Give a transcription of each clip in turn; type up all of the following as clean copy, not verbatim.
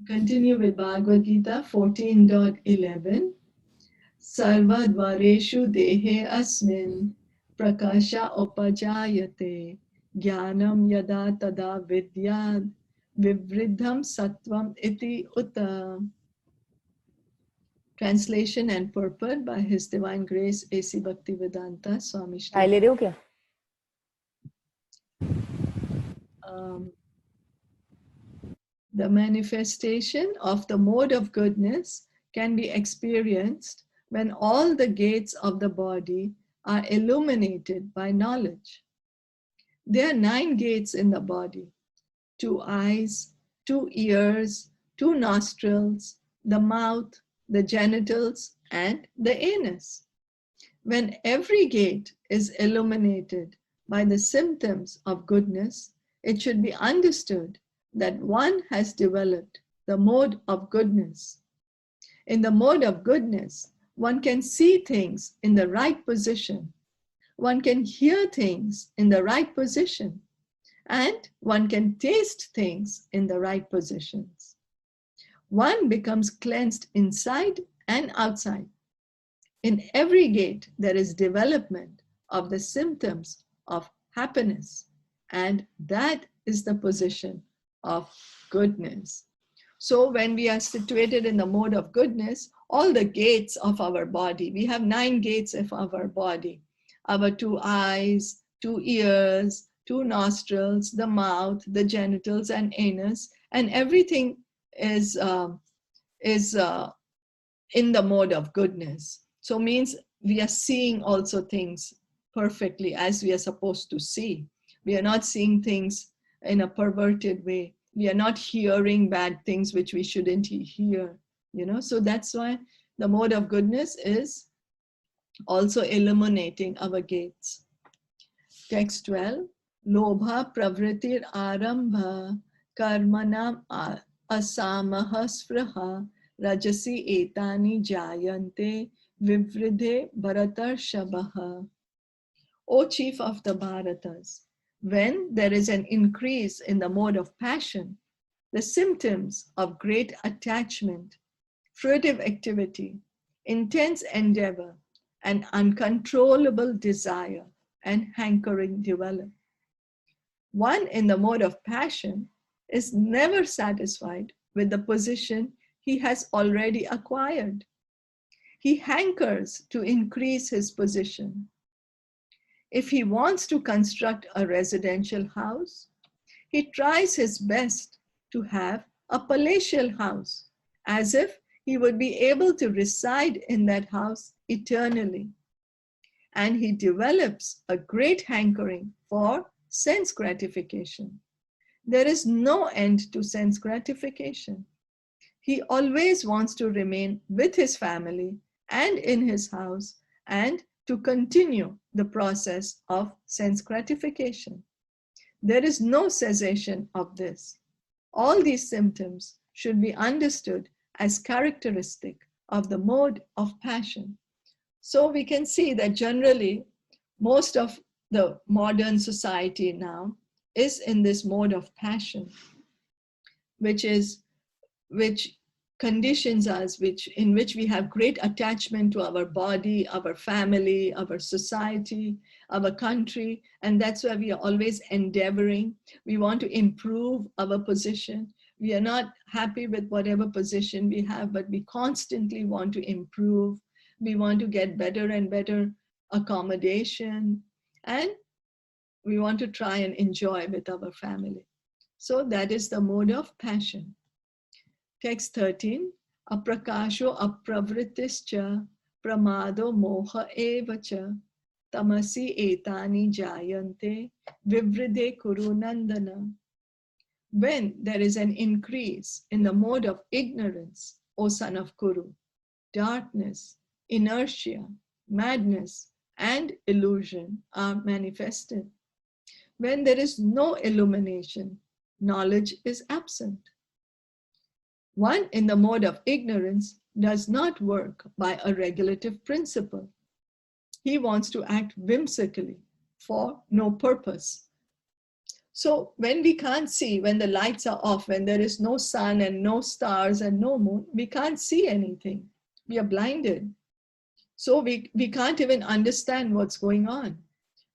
Continue with Bhagavad Gita 14.11. Sarva dvareshu dehe asmin prakasha upajayate jnanam yada tada vidyad vivridham sattvam iti uta. Translation and purport by His Divine Grace A.C. Bhaktivedanta Swami चाय ले Srila. रहे हो क्या? The manifestation of the mode of goodness can be experienced when all the gates of the body are illuminated by knowledge. There are 9 gates in the body: 2 eyes, 2 ears, 2 nostrils, the mouth, the genitals, and the anus. When every gate is illuminated by the symptoms of goodness, it should be understood that one has developed the mode of goodness. In the mode of goodness, one can see things in the right position, one can hear things in the right position, and one can taste things in the right positions. One becomes cleansed inside and outside. In every gate, there is development of the symptoms of happiness, and that is the position of goodness. So when we are situated in the mode of goodness, all the gates of our body, we have 9 gates of our body: our 2 eyes, 2 ears, 2 nostrils, the mouth, the genitals, and anus, and everything is in the mode of goodness. So means we are seeing also things perfectly as we are supposed to see. We are not seeing things in a perverted way. We are not hearing bad things which we shouldn't hear, So that's why the mode of goodness is also illuminating our gates. Text 12. Lobha pravritir arambha karmanam asamaha sfraha rajasi etani jayante vivridhe bharatar shabaha. O chief of the Bharatas, when there is an increase in the mode of passion, the symptoms of great attachment, fruitive activity, intense endeavor, and uncontrollable desire and hankering develop. One in the mode of passion is never satisfied with the position he has already acquired. He hankers to increase his position. If he wants to construct a residential house, he tries his best to have a palatial house, as if he would be able to reside in that house eternally. And he develops a great hankering for sense gratification. There is no end to sense gratification. He always wants to remain with his family and in his house and to continue the process of sense gratification. There is no cessation of this. All these symptoms should be understood as characteristic of the mode of passion. So we can see that generally most of the modern society now is in this mode of passion, which conditions us, in which we have great attachment to our body, our family, our society, our country, and that's why we are always endeavoring. We want to improve our position. We are not happy with whatever position we have, but we constantly want to improve. We want to get better and better accommodation, and we want to try and enjoy with our family. So that is the mode of passion. Text 13. Aprakasho apravritischa pramado moha evacha tamasi etani jayante vivride kurunandana. When there is an increase in the mode of ignorance, O son of Kuru, darkness, inertia, madness, and illusion are manifested. When there is no illumination, knowledge is absent. One in the mode of ignorance does not work by a regulative principle. He wants to act whimsically for no purpose. So when we can't see, when the lights are off, when there is no sun and no stars and no moon, we can't see anything. We are blinded. So we can't even understand what's going on.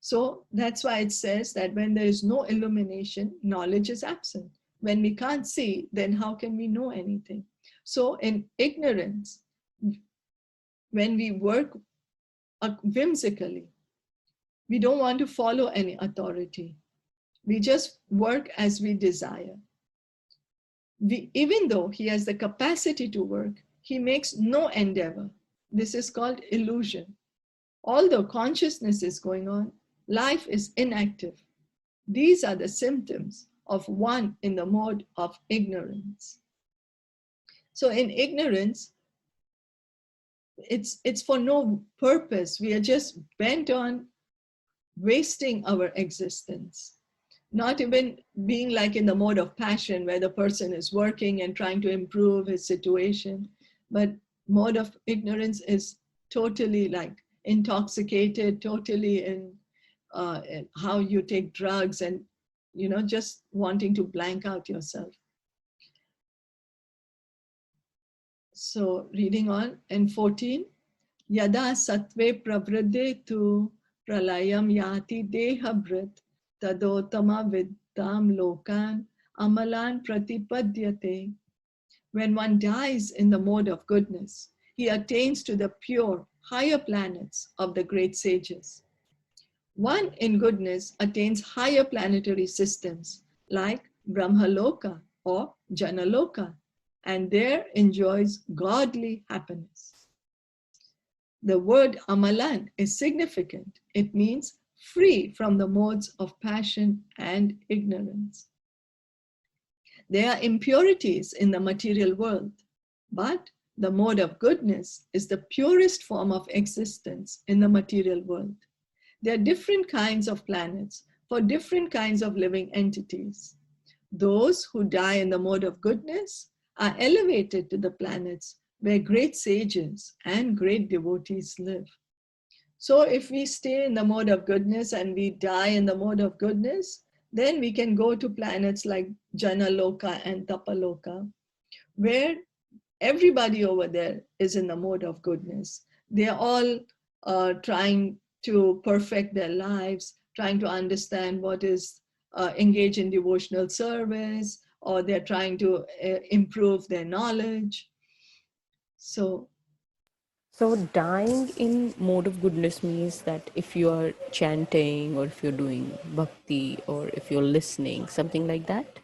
So that's why it says that when there is no illumination, knowledge is absent. When we can't see, then how can we know anything? So in ignorance, when we work whimsically, we don't want to follow any authority. We just work as we desire. Even though he has the capacity to work, he makes no endeavor. This is called illusion. Although consciousness is going on, life is inactive. These are the symptoms of one in the mode of ignorance. So in ignorance, it's for no purpose. We are just bent on wasting our existence. Not even being like in the mode of passion where the person is working and trying to improve his situation. But mode of ignorance is totally like intoxicated, totally in how you take drugs and, just wanting to blank out yourself. So reading on, and 14, Yada Satve Pravriddhe tu Pralayam Yati Dehabrit Tadotama Viddam Lokan Amalan Pratipadyate. When one dies in the mode of goodness, he attains to the pure, higher planets of the great sages. One in goodness attains higher planetary systems like Brahmaloka or Janaloka, and there enjoys godly happiness. The word amalan is significant. It means free from the modes of passion and ignorance. There are impurities in the material world, but the mode of goodness is the purest form of existence in the material world. There are different kinds of planets for different kinds of living entities. Those who die in the mode of goodness are elevated to the planets where great sages and great devotees live. So if we stay in the mode of goodness and we die in the mode of goodness, then we can go to planets like Janaloka and Tapaloka, where everybody over there is in the mode of goodness. They're all trying to perfect their lives, trying to understand what is engage in devotional service, or they're trying to improve their knowledge. So dying in mode of goodness means that if you are chanting or if you're doing bhakti or if you're listening, something like that.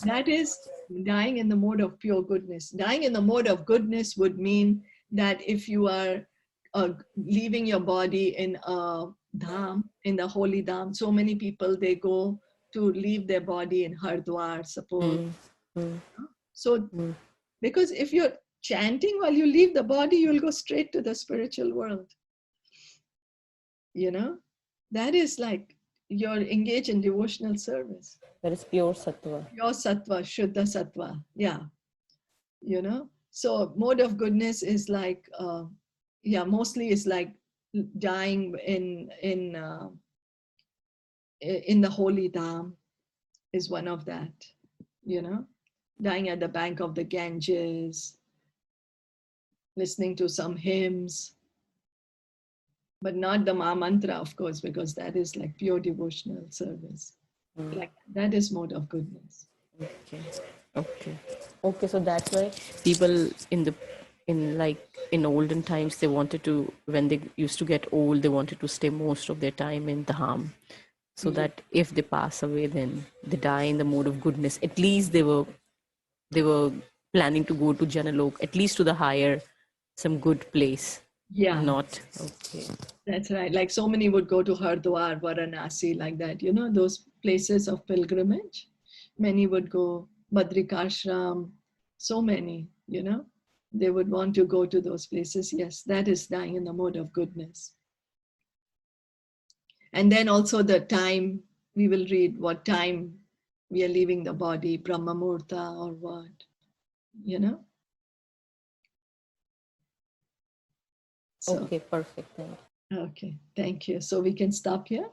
that is dying in the mode of pure goodness. Dying in the mode of goodness would mean that if you are leaving your body in a dham, in the holy dham, so many people, they go to leave their body in Hardwar, suppose. So, because if you're chanting while you leave the body, you'll go straight to the spiritual world. That is like you're engaged in devotional service. That is pure sattva. Pure sattva, shuddha sattva. Yeah. So mode of goodness is like, mostly is like dying in the holy dham is one of that, dying at the bank of the Ganges, listening to some hymns, but not the Ma Mantra, of course, because that is like pure devotional service. Like that is mode of goodness. Okay. So that's why people in olden times, they wanted to, when they used to get old, they wanted to stay most of their time in Dham, so that if they pass away, then they die in the mode of goodness. At least they were planning to go to Janalok, at least to the higher, some good place. Yeah. Not okay. That's right. Like so many would go to Hardwar, Varanasi, like that, those places of pilgrimage. Many would go Badrikashram, so many, they would want to go to those places. Yes, that is dying in the mode of goodness. And then also the time, we will read what time we are leaving the body, Brahma Murta or what, So, okay, perfect. Thank you. Okay, thank you. So we can stop here.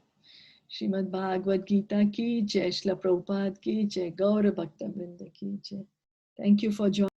Srimad Bhagavad Gita ki jai, Srila Prabhupada ki jai, Gaura Bhakta Vrinda ki jai. Thank you for joining.